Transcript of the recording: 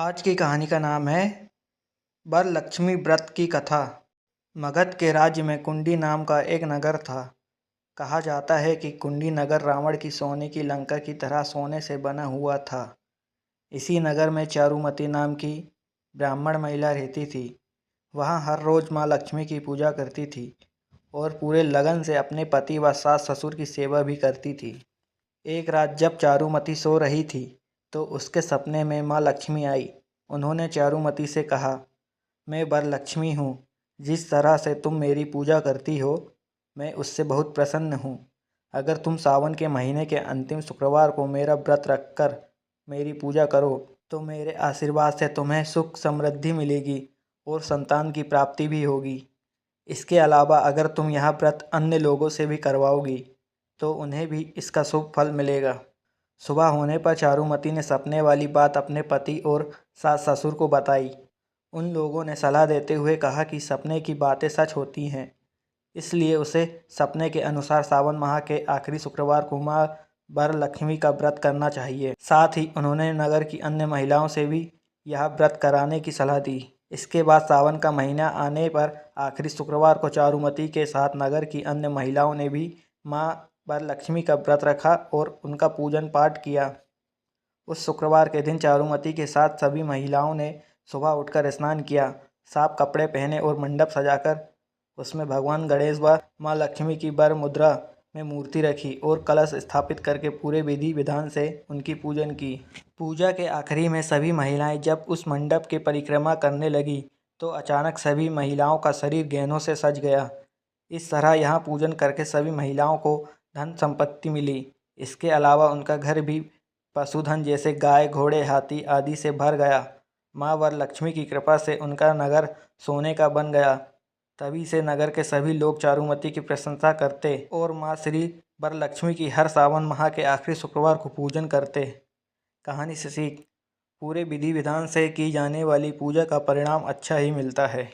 आज की कहानी का नाम है वरलक्ष्मी व्रत की कथा। मगध के राज्य में कुंडी नाम का एक नगर था। कहा जाता है कि कुंडी नगर रावण की सोने की लंका की तरह सोने से बना हुआ था। इसी नगर में चारुमती नाम की ब्राह्मण महिला रहती थी। वह हर रोज माँ लक्ष्मी की पूजा करती थी और पूरे लगन से अपने पति व सास ससुर की सेवा भी करती थी। एक रात जब चारुमती सो रही थी तो उसके सपने में माँ लक्ष्मी आई। उन्होंने चारुमती से कहा, मैं वरलक्ष्मी हूँ। जिस तरह से तुम मेरी पूजा करती हो मैं उससे बहुत प्रसन्न हूँ। अगर तुम सावन के महीने के अंतिम शुक्रवार को मेरा व्रत रखकर मेरी पूजा करो तो मेरे आशीर्वाद से तुम्हें सुख समृद्धि मिलेगी और संतान की प्राप्ति भी होगी। इसके अलावा अगर तुम यह व्रत अन्य लोगों से भी करवाओगी तो उन्हें भी इसका शुभ फल मिलेगा। सुबह होने पर चारुमती ने सपने वाली बात अपने पति और सास ससुर को बताई। उन लोगों ने सलाह देते हुए कहा कि सपने की बातें सच होती हैं, इसलिए उसे सपने के अनुसार सावन माह के आखिरी शुक्रवार को माँ वरलक्ष्मी का व्रत करना चाहिए। साथ ही उन्होंने नगर की अन्य महिलाओं से भी यह व्रत कराने की सलाह दी। इसके बाद सावन का महीना आने पर आखिरी शुक्रवार को चारुमती के साथ नगर की अन्य महिलाओं ने भी माँ वरलक्ष्मी का व्रत रखा और उनका पूजन पाठ किया। उस शुक्रवार के दिन चारुमती के साथ सभी महिलाओं ने सुबह उठकर स्नान किया, साफ कपड़े पहने और मंडप सजाकर उसमें भगवान गणेश व माँ लक्ष्मी की वर मुद्रा में मूर्ति रखी और कलश स्थापित करके पूरे विधि विधान से उनकी पूजन की। पूजा के आखिरी में सभी महिलाएं जब उस मंडप की परिक्रमा करने लगी तो अचानक सभी महिलाओं का शरीर गहनों से सज गया। इस तरह यहाँ पूजन करके सभी महिलाओं को धन संपत्ति मिली। इसके अलावा उनका घर भी पशुधन जैसे गाय घोड़े हाथी आदि से भर गया। माँ वरलक्ष्मी की कृपा से उनका नगर सोने का बन गया। तभी से नगर के सभी लोग चारुमती की प्रशंसा करते और माँ श्री वरलक्ष्मी की हर सावन माह के आखिरी शुक्रवार को पूजन करते। कहानी से सीख, पूरे विधि विधान से की जाने वाली पूजा का परिणाम अच्छा ही मिलता है।